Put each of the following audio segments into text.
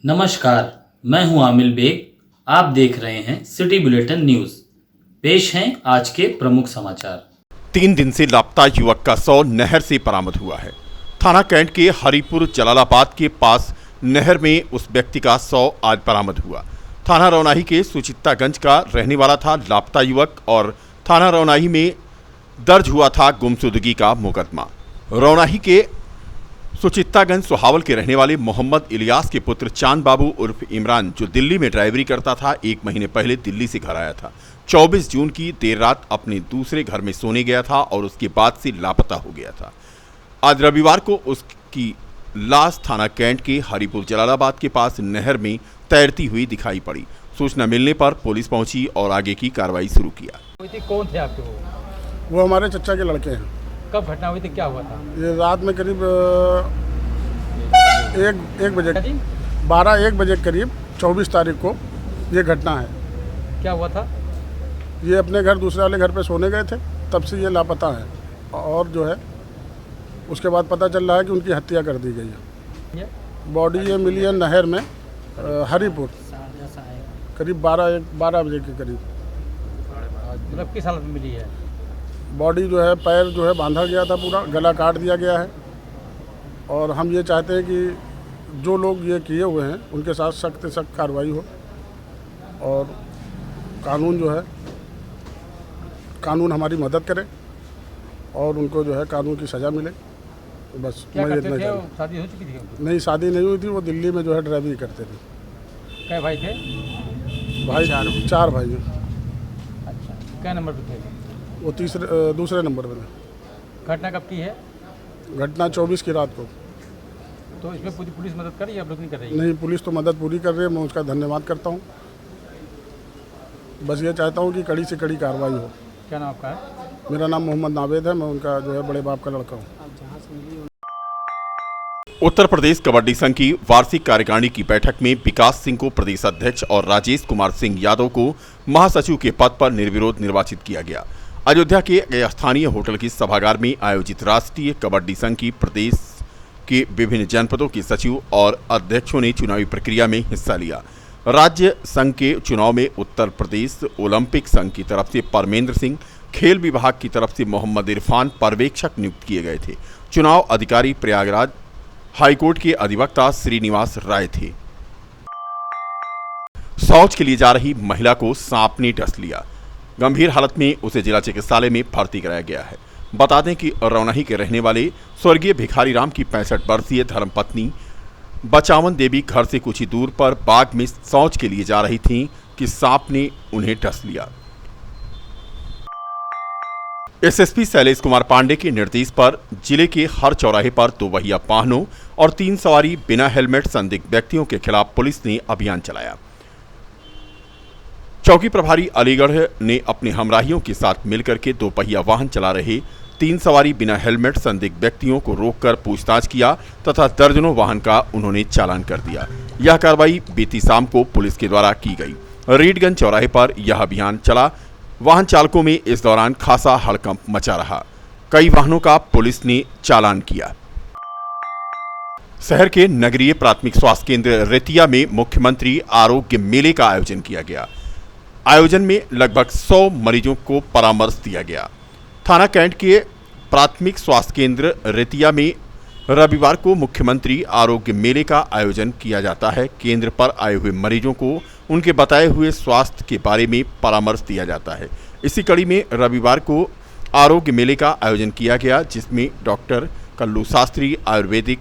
नमस्कार, मैं हूं आमिल बेग। आप देख रहे हैं सिटी बुलेटिन न्यूज़। पेश हैं आज के प्रमुख समाचार। 3 दिन से लापता युवक का शव नहर से बरामद हुआ है। थाना कैंट के हरिपुर जलालाबाद के पास नहर में उस व्यक्ति का शव आज बरामद हुआ। थाना रौनाही के सुचित्तागंज का रहने वाला था लापता युवक और थाना रौनाही में दर्ज हुआ था गुमशुदगी का मुकदमा। रौनाही के सुचित्तागंज सुहावल के रहने वाले मोहम्मद इलियास के पुत्र चांद बाबू उर्फ इमरान, जो दिल्ली में ड्राइवरी करता था, 1 महीने पहले दिल्ली से घर आया था। 24 जून की देर रात अपने दूसरे घर में सोने गया था और उसके बाद से लापता हो गया था। आज रविवार को उसकी लाश थाना कैंट के हरिपुर जलालाबाद के पास नहर में तैरती हुई दिखाई पड़ी। सूचना मिलने पर पुलिस पहुंची और आगे की कार्रवाई शुरू किया। कौन थे आपके? वो हमारे चचा के लड़के हैं। कब घटना हुई थी, क्या हुआ था? ये रात में करीब 1 बजे 12-1 बजे करीब 24 तारीख को ये घटना है। क्या हुआ था? ये अपने घर दूसरे वाले घर पे सोने गए थे, तब से ये लापता है। और जो है उसके बाद पता चल रहा है कि उनकी हत्या कर दी गई है। बॉडी ये मिली है नहर में हरिपुर, करीब 12 बजे के करीब। मतलब किस हालत में मिली है? बॉडी जो है, पैर जो है बांधा गया था, पूरा गला काट दिया गया है। और हम ये चाहते हैं कि जो लोग ये किए हुए हैं उनके साथ सख्त से सख्त कार्रवाई हो और कानून जो है, कानून हमारी मदद करे और उनको जो है कानून की सज़ा मिले। बस क्या मैं करते इतना थे? चाहता शादी हो चुकी थी उनकी? नहीं, शादी नहीं हुई थी। वो दिल्ली में जो है ड्राइवरी करते थे। क्या भाई थे? भाई 4 भाई हैं। अच्छा, क्या नंबर पे थे? वो दूसरे नंबर पर है। घटना कब की है? घटना 24 की रात को। तो इसमें पूरी पुलिस मदद कर रही है, आप लोग नहीं कर रही है? नहीं, पुलिस तो मदद पूरी कर रही है, मैं उसका धन्यवाद करता हूँ। बस ये चाहता हूँ कि कड़ी से कड़ी कार्रवाई हो। क्या नाम आपका है? मेरा नाम मोहम्मद नावेद है, मैं उनका जो है बड़े बाप का लड़का हूँ। उत्तर प्रदेश कबड्डी संघ की वार्षिक कार्यकारिणी की बैठक में विकास सिंह को प्रदेश अध्यक्ष और राजेश कुमार सिंह यादव को महासचिव के पद पर निर्विरोध निर्वाचित किया गया। अयोध्या के स्थानीय होटल की सभागार में आयोजित राष्ट्रीय कबड्डी संघ की प्रदेश के विभिन्न जनपदों के सचिव और अध्यक्षों ने चुनावी प्रक्रिया में हिस्सा लिया। राज्य संघ के चुनाव में उत्तर प्रदेश ओलंपिक संघ की तरफ से परमेंद्र सिंह, खेल विभाग की तरफ से मोहम्मद इरफान पर्यवेक्षक नियुक्त किए गए थे। चुनाव अधिकारी प्रयागराज हाईकोर्ट के अधिवक्ता श्रीनिवास राय थे। शौच के लिए जा रही महिला को सांप ने डस लिया। गंभीर हालत में उसे जिला चिकित्सालय में भर्ती कराया गया है। बता दें कि रौनाही के रहने वाले स्वर्गीय भिखारी राम की 65 वर्षीय धर्मपत्नी बचावन देवी घर से कुछ ही दूर पर बाग में शौच के लिए जा रही थीं कि सांप ने उन्हें डस लिया। एसएसपी शैलेश कुमार पांडे के निर्देश पर जिले के हर चौराहे पर 2 पहिया वाहनों और 3 सवारी बिना हेलमेट संदिग्ध व्यक्तियों के खिलाफ पुलिस ने अभियान चलाया। चौकी प्रभारी अलीगढ़ ने अपने हमराहियों के साथ मिलकर के 2 पहिया वाहन चला रहे 3 सवारी बिना हेलमेट संदिग्ध व्यक्तियों को रोककर पूछताछ किया तथा दर्जनों वाहन का उन्होंने चालान कर दिया। यह कार्रवाई बीती शाम को पुलिस के द्वारा की गई। रीडगंज चौराहे पर यह अभियान चला। वाहन चालकों में इस दौरान खासा हड़कंप मचा रहा। कई वाहनों का पुलिस ने चालान किया। शहर के नगरीय प्राथमिक स्वास्थ्य केंद्र रेतिया में मुख्यमंत्री आरोग्य मेले का आयोजन किया गया। आयोजन में लगभग 100 मरीजों को परामर्श दिया गया। थाना कैंट के प्राथमिक स्वास्थ्य केंद्र रेतिया में रविवार को मुख्यमंत्री आरोग्य मेले का आयोजन किया जाता है। केंद्र पर आए हुए मरीजों को उनके बताए हुए स्वास्थ्य के बारे में परामर्श दिया जाता है। इसी कड़ी में रविवार को आरोग्य मेले का आयोजन किया गया, जिसमें doctor Kullu Shastri Ayurvedic,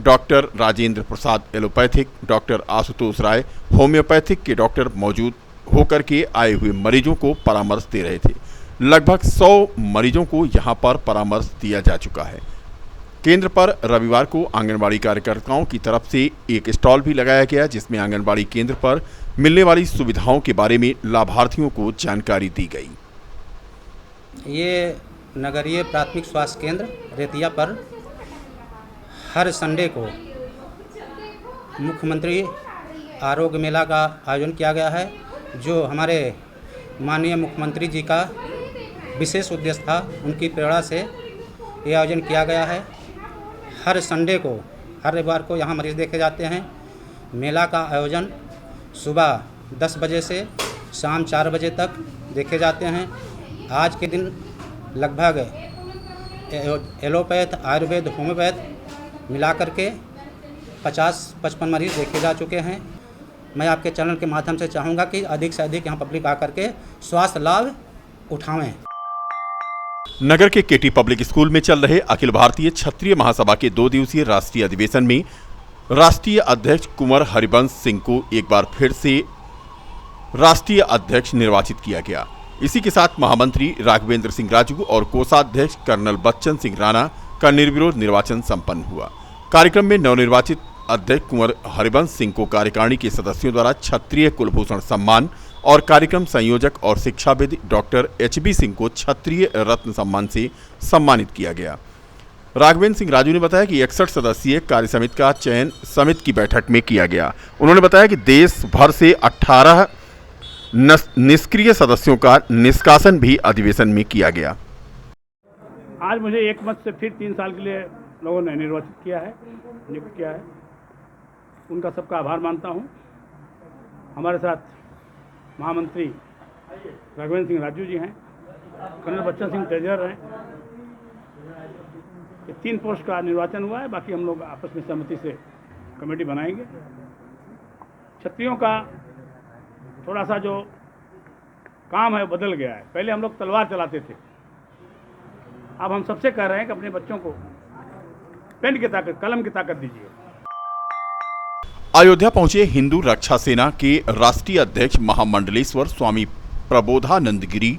doctor Rajendra Prasad allopathic, doctor Ashutosh राय होम्योपैथिक के डॉक्टर मौजूद होकर के आए हुए मरीजों को परामर्श दे रहे थे। लगभग 100 मरीजों को यहां पर परामर्श दिया जा चुका है। केंद्र पर रविवार को आंगनबाड़ी कार्यकर्ताओं की तरफ से एक स्टॉल भी लगाया गया, जिसमें आंगनबाड़ी केंद्र पर मिलने वाली सुविधाओं के बारे में लाभार्थियों को जानकारी दी गई। ये नगरीय प्राथमिक स्वास्थ्य केंद्र रेतिया पर हर संडे को मुख्यमंत्री आरोग्य मेला का आयोजन किया गया है, जो हमारे माननीय मुख्यमंत्री जी का विशेष उद्देश्य था। उनकी प्रेरणा से ये आयोजन किया गया है। हर संडे को, हर रविवार को यहाँ मरीज देखे जाते हैं। मेला का आयोजन सुबह 10 बजे से शाम 4 बजे तक देखे जाते हैं। आज के दिन लगभग एलोपैथ, आयुर्वेद, होम्योपैथ मिला करके 50-55 मरीज़ देखे जा चुके हैं। मैं आपके चैनल के माध्यम से चाहूँगा कि अधिक से अधिक यहाँ पब्लिक आकर के स्वास्थ्य लाभ उठावें। नगर के केटी पब्लिक स्कूल में चल रहे अखिल भारतीय क्षत्रिय महासभा के 2 दिवसीय राष्ट्रीय अधिवेशन में राष्ट्रीय अध्यक्ष कुंवर हरिवंश सिंह को एक बार फिर से राष्ट्रीय अध्यक्ष निर्वाचित किया गया। इसी के साथ महामंत्री राघवेंद्र सिंह राजू और कोषाध्यक्ष कर्नल बच्चन सिंह राणा का निर्विरोध निर्वाचन संपन्न हुआ। कार्यक्रम में नवनिर्वाचित अध्यक्ष कुंवर हरिवंश सिंह को कार्यकारिणी के सदस्यों द्वारा क्षत्रिय कुलभूषण सम्मान और कार्यक्रम संयोजक और शिक्षाविद डॉक्टर HB सिंह को क्षत्रिय रत्न सम्मान से सम्मानित किया गया। राघवेंद्र सिंह राजू ने बताया कि 61 सदस्यीय कार्य समिति का चयन समिति की बैठक में किया गया। उन्होंने बताया कि देश भर से 18 निष्क्रिय सदस्यों का निष्कासन भी अधिवेशन में किया गया। आज मुझे एक मत से फिर 3 साल के लिए लोगों ने निर्वाचित किया है, नियुक्त किया है। उनका सबका आभार मानता हूँ। हमारे साथ महामंत्री राघवेंद्र सिंह राजू जी हैं, कर्नल बच्चन सिंह ट्रेजरर हैं। ये 3 पोस्ट का निर्वाचन हुआ है। बाकी हम लोग आपस में सहमति से कमेटी बनाएंगे। क्षत्रियों का थोड़ा सा जो काम है बदल गया है। पहले हम लोग तलवार चलाते थे, अब हम सबसे कह रहे हैं कि अपने बच्चों को पेन की ताकत, कलम की ताकत दीजिए। अयोध्या पहुंचे हिंदू रक्षा सेना के राष्ट्रीय अध्यक्ष महामंडलेश्वर स्वामी प्रबोधानंद गिरी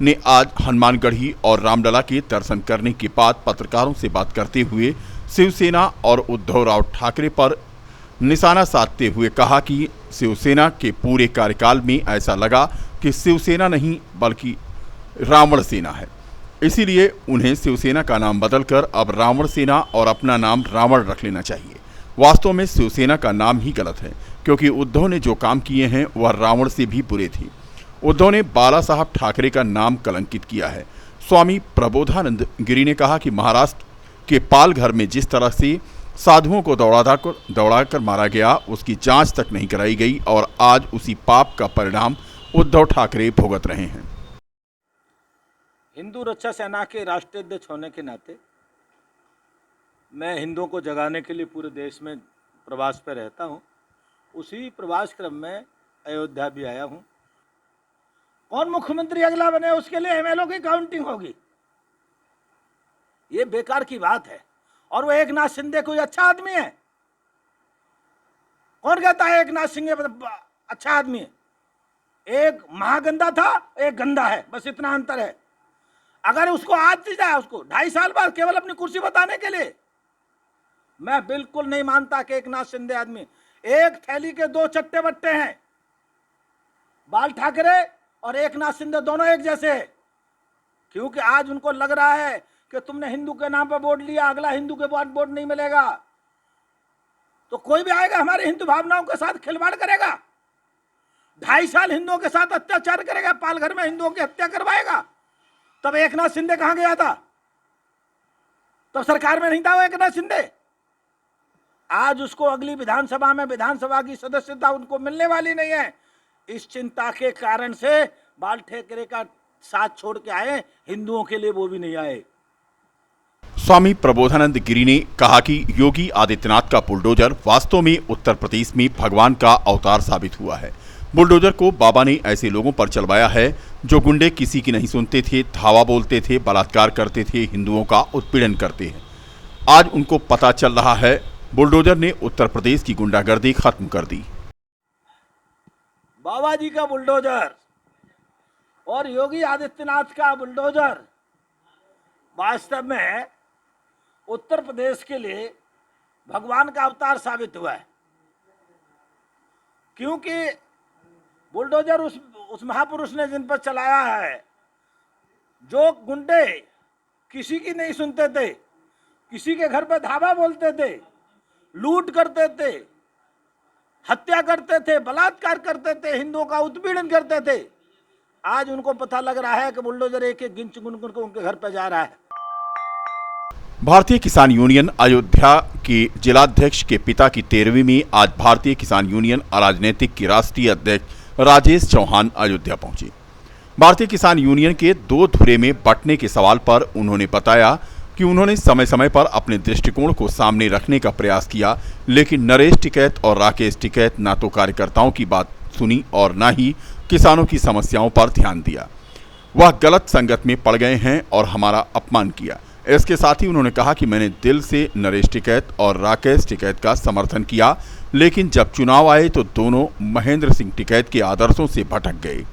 ने आज हनुमानगढ़ी और रामलला के दर्शन करने के बाद पत्रकारों से बात करते हुए शिवसेना और उद्धव राव ठाकरे पर निशाना साधते हुए कहा कि शिवसेना के पूरे कार्यकाल में ऐसा लगा कि शिवसेना नहीं बल्कि रावण सेना है। इसीलिए उन्हें शिवसेना का नाम बदलकर अब रावण सेना और अपना नाम रावण रख लेना चाहिए। वास्तव में शिवसेना का नाम ही गलत है, क्योंकि उद्धव ने जो काम किए हैं वह रावण से भी बुरे थे। उद्धव ने बाला साहब ठाकरे का नाम कलंकित किया है। स्वामी प्रबोधानंद गिरी ने कहा कि महाराष्ट्र के पालघर में जिस तरह से साधुओं को दौड़ाकर मारा गया, उसकी जांच तक नहीं कराई गई और आज उसी पाप का परिणाम उद्धव ठाकरे भुगत रहे हैं। हिंदू रक्षा सेना के राष्ट्रीय अध्यक्ष होने के नाते मैं हिंदुओं को जगाने के लिए पूरे देश में प्रवास पर रहता हूं। उसी प्रवास क्रम में अयोध्या भी आया हूं। कौन मुख्यमंत्री अगला बने उसके लिए MLO की काउंटिंग होगी, ये बेकार की बात है। और वो एकनाथ शिंदे कोई अच्छा आदमी है? कौन कहता है एकनाथ शिंदे अच्छा आदमी है? एक महागंदा था, एक गंदा है, बस इतना अंतर है। अगर उसको आज दी जाए, उसको 2.5 साल बाद केवल अपनी कुर्सी बताने के लिए, मैं बिल्कुल नहीं मानता कि एकनाथ शिंदे आदमी। एक थैली के 2 चट्टे बट्टे हैं, बाल ठाकरे और एकनाथ शिंदे दोनों एक जैसे हैं। क्योंकि आज उनको लग रहा है कि तुमने हिंदू के नाम पर वोट लिया, अगला हिंदू के बाद वोट नहीं मिलेगा तो कोई भी आएगा हमारे हिंदू भावनाओं के साथ खिलवाड़ करेगा, 2.5 साल हिंदुओं के साथ अत्याचार करेगा, पालघर में हिंदुओं की हत्या करवाएगा। तब एकनाथ शिंदे कहां गया था? तब सरकार में नहीं था वो एकनाथ शिंदे। आज उसको अगली विधानसभा में विधानसभा की सदस्यता उनको मिलने वाली नहीं है। इस चिंता के कारण से बाल ठाकरे का साथ छोड़ के आए, हिंदुओं के लिए वो भी नहीं आए। स्वामी प्रबोधानंद गिरी ने कहा कि योगी आदित्यनाथ का बुलडोजर वास्तव में उत्तर प्रदेश में भगवान का अवतार साबित हुआ है। बुलडोजर को बाबा ने ऐसे लोगों पर चलवाया है जो गुंडे किसी की नहीं सुनते थे, धावा बोलते थे, बलात्कार करते थे, हिंदुओं का उत्पीड़न करते हैं। आज उनको पता चल रहा है बुलडोजर ने उत्तर प्रदेश की गुंडागर्दी खत्म कर दी। बाबा जी का बुलडोजर और योगी आदित्यनाथ का बुलडोजर वास्तव में उत्तर प्रदेश के लिए भगवान का अवतार साबित हुआ है। क्योंकि बुलडोजर उस महापुरुष ने जिन पर चलाया है, जो गुंडे किसी की नहीं सुनते थे, किसी के घर पर धावा बोलते थे, लूट करते थे, हत्या करते थे, बलात्कार करते थे, हिंदुओं का उत्पीड़न करते थे, आज उनको पता लग रहा है कि बुलडोजर एक गिन चुन को उनके घर पर जा रहा है। भारतीय किसान यूनियन अयोध्या कि जिलाध्यक्ष के पिता की 13वीं में आज भारतीय किसान यूनियन अराजनीतिक के राष्ट्रीय अध्यक्ष राजेश चौहान अयोध्या पहुंचे। भारतीय किसान यूनियन के 2 धुरे में बंटने के सवाल पर उन्होंने बताया कि उन्होंने समय समय पर अपने दृष्टिकोण को सामने रखने का प्रयास किया, लेकिन नरेश टिकैत और राकेश टिकैत न तो कार्यकर्ताओं की बात सुनी और न ही किसानों की समस्याओं पर ध्यान दिया। वह गलत संगत में पड़ गए हैं और हमारा अपमान किया। इसके साथ ही उन्होंने कहा कि मैंने दिल से नरेश टिकैत और राकेश टिकैत का समर्थन किया, लेकिन जब चुनाव आए तो दोनों महेंद्र सिंह टिकैत के आदर्शों से भटक गए।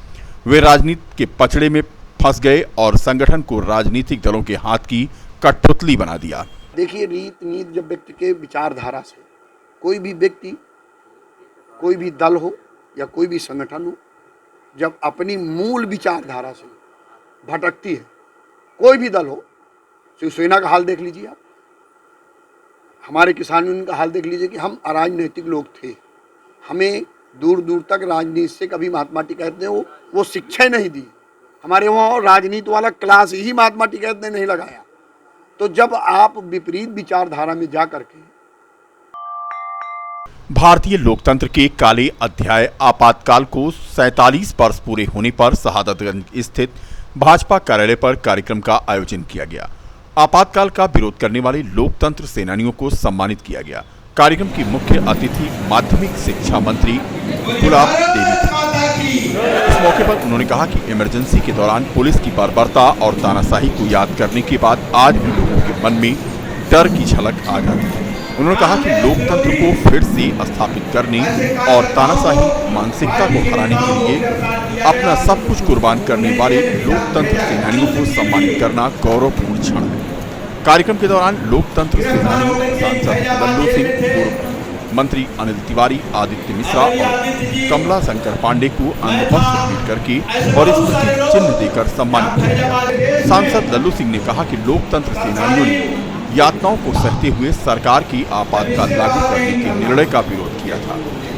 वे राजनीति के पचड़े में फंस गए और संगठन को राजनीतिक दलों के हाथ की कठपुतली बना दिया। देखिए, नीत जब व्यक्ति के विचारधारा से कोई भी व्यक्ति, कोई भी दल हो या कोई भी संगठन हो, जब अपनी मूल विचारधारा से भटकती है, कोई भी दल हो, शिवसेना का हाल देख लीजिए आप, हमारे किसान यूनियन का हाल देख लीजिए कि हम अराजनीतिक लोग थे। हमें दूर दूर तक राजनीति से कभी महात्मा टिकैत ने वो शिक्षा नहीं दी। हमारे वहाँ राजनीति वाला क्लास ही महात्मा टिकैत ने नहीं लगाया। तो जब आप विपरीत विचारधारा में जा करके भारतीय लोकतंत्र के काले अध्याय आपातकाल को 47 वर्ष पूरे होने पर शहादतगंज स्थित भाजपा कार्यालय पर कार्यक्रम का आयोजन किया गया। आपातकाल का विरोध करने वाले लोकतंत्र सेनानियों को सम्मानित किया गया। कार्यक्रम की मुख्य अतिथि माध्यमिक शिक्षा मंत्री गुलाब देवी थी। इस मौके पर उन्होंने कहा कि इमरजेंसी के दौरान पुलिस की बर्बरता और तानाशाही को याद करने के बाद आज भी लोगों के मन में डर की झलक आ जाती है। उन्होंने कहा कि लोकतंत्र को फिर से स्थापित करने और तानाशाही मानसिकता को हराने के लिए अपना सब कुछ कुर्बान करने वाले लोकतंत्र सेनानियों को सम्मानित करना गौरवपूर्ण क्षण है। कार्यक्रम के दौरान लोकतंत्र सेनानी सांसद लल्लू सिंह, पूर्व मंत्री अनिल तिवारी, आदित्य मिश्रा और कमला शंकर पांडे को अंगवस्त्र भेंट करके और स्मृति चिन्ह देकर सम्मानित किया। सांसद लल्लू सिंह ने कहा कि लोकतंत्र सेनानियों ने यातनाओं को सहते हुए सरकार की आपातकाल लागू करने के निर्णय का विरोध किया था।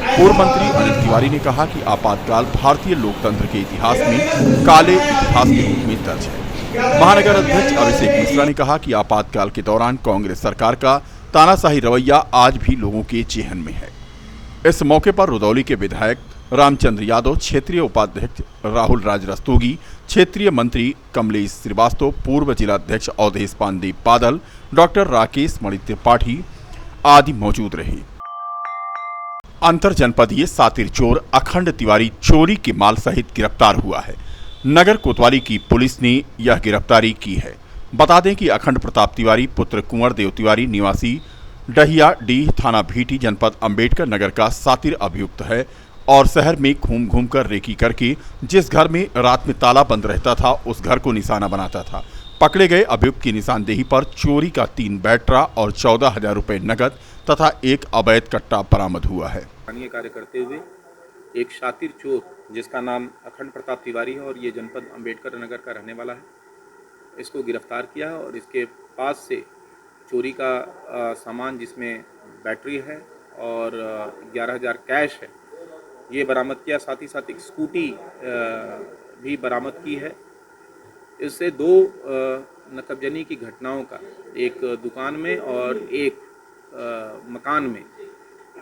पूर्व मंत्री अनिल तिवारी ने कहा कि आपातकाल भारतीय लोकतंत्र के इतिहास में काले इतिहास के रूप में दर्ज है। महानगर अध्यक्ष अभिषेक मिश्रा ने कहा कि आपातकाल के दौरान कांग्रेस सरकार का तानाशाही रवैया आज भी लोगों के जेहन में है। इस मौके पर रुदौली के विधायक रामचंद्र यादव, क्षेत्रीय उपाध्यक्ष राहुल राज रस्तोगी, क्षेत्रीय मंत्री कमलेश श्रीवास्तव, पूर्व जिलाध्यक्ष अवधेश पांडे बादल, डॉक्टर राकेश मणि त्रिपाठी आदि मौजूद रहे। अंतर जनपदीय सातिर चोर अखंड तिवारी चोरी के माल सहित गिरफ्तार हुआ है। नगर कोतवाली की पुलिस ने यह गिरफ्तारी की है। बता दें कि अखंड प्रताप तिवारी पुत्र कुंवर देव तिवारी निवासी डहिया डीह थाना भीटी जनपद अंबेडकर नगर का सातिर अभियुक्त है और शहर में घूम घूम कर रेकी करके जिस घर में रात में ताला बंद रहता था उस घर को निशाना बनाता था। पकड़े गए अभियुक्त की निशानदेही पर चोरी का 3 बैटरा और 14,000 रुपए नकद तथा एक अवैध कट्टा बरामद हुआ है। कार्य करते हुए एक शातिर चोर जिसका नाम अखंड प्रताप तिवारी है और ये जनपद अंबेडकर नगर का रहने वाला है, इसको गिरफ्तार किया है और इसके पास से चोरी का सामान जिसमें बैटरी है और 11,000 कैश है ये बरामद किया। साथ ही साथ एक स्कूटी भी बरामद की है। इससे 2 नकबजनी की घटनाओं का, एक दुकान में और एक मकान में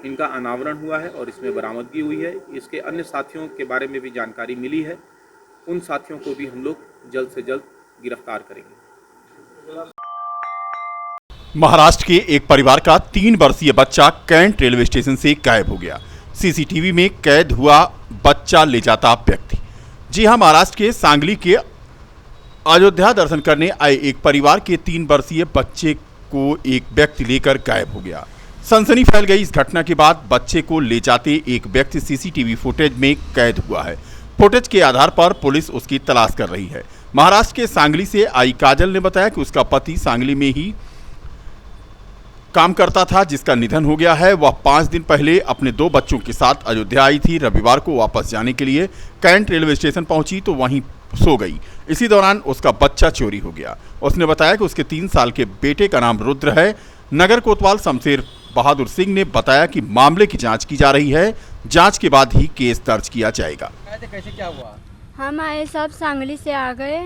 इनका अनावरण हुआ है और इसमें बरामदगी हुई है। इसके अन्य साथियों के बारे में भी जानकारी मिली है। उन साथियों को भी हम लोग जल्द से जल्द गिरफ्तार करेंगे। महाराष्ट्र के एक परिवार का 3 वर्षीय बच्चा कैंट रेलवे स्टेशन से गायब हो गया। सीसीटीवी में कैद हुआ बच्चा ले जाता व्यक्ति। जी हां, महाराष्ट्र के सांगली के अयोध्या दर्शन करने आए एक परिवार के 3 वर्षीय बच्चे को एक व्यक्ति लेकर गायब हो गया। सनसनी फैल गई इस घटना के बाद बच्चे को ले जाते एक व्यक्ति सीसीटीवी फुटेज में कैद हुआ है। फुटेज के आधार पर पुलिस उसकी तलाश कर रही है। महाराष्ट्र के सांगली से आई काजल ने बताया कि उसका पति सांगली में ही काम करता था जिसका निधन हो गया है। वह 5 दिन पहले अपने 2 बच्चों के साथ अयोध्या आई थी। रविवार को वापस जाने के लिए कैंट रेलवे स्टेशन पहुंची तो वहीं सो गई। इसी दौरान उसका बच्चा चोरी हो गया। उसने बताया कि उसके 3 साल के बेटे का नाम रुद्र है। नगर कोतवाल शमशेर बहादुर सिंह ने बताया कि मामले की जांच की जा रही है। जांच के बाद ही केस दर्ज किया जाएगा। कैसे क्या हुआ? हम आए सब सांगली से आ गए,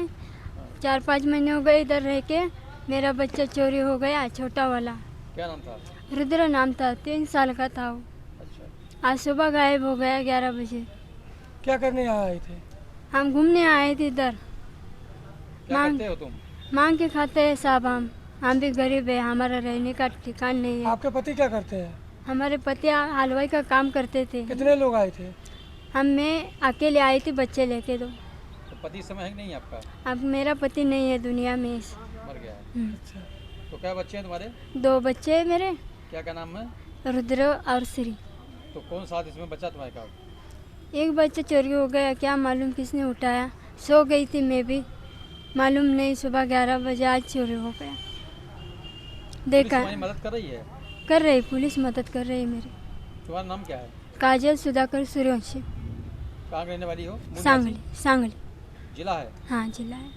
4-5 महीने हो गए इधर रह के। मेरा बच्चा चोरी हो गया, छोटा वाला। क्या नाम था? रुद्र नाम था, 3 साल का था वो। अच्छा, आज सुबह गायब हो गया 11 बजे। क्या करने आए थे? हम घूमने आए थे इधर। क्या मांग करते हो तुम? मांग के खाते हैं साहब हम भी गरीब है, हमारा रहने का ठिकाना नहीं है। आपके पति क्या करते हैं? हमारे पति हलवाई का काम करते थे। कितने लोग आए थे? मैं अकेले आई थी बच्चे लेके। तो पति समय है कि नहीं आपका? अब मेरा पति नहीं है दुनिया में। मर गया है। अच्छा, तो क्या बच्चे हैं तुम्हारे? 2 बच्चे हैं मेरे, क्या नाम है? रुद्र और श्री। तो कौन साथ इसमें बच्चा तुम्हारे का? एक बच्चा चोरी हो गया, क्या मालूम किसने उठाया। सो गई थी मैं भी, मालूम नहीं। सुबह 11 बजे आज चोरी हो गया। देखा, पुलिस मदद कर रही है? कर रही पुलिस मदद कर रही है मेरी। तुम्हारा नाम क्या है? काजल सुधाकर सूर्यवंशी। कहाँ रहने वाली हो? सांगली। जिला है? हाँ जिला है।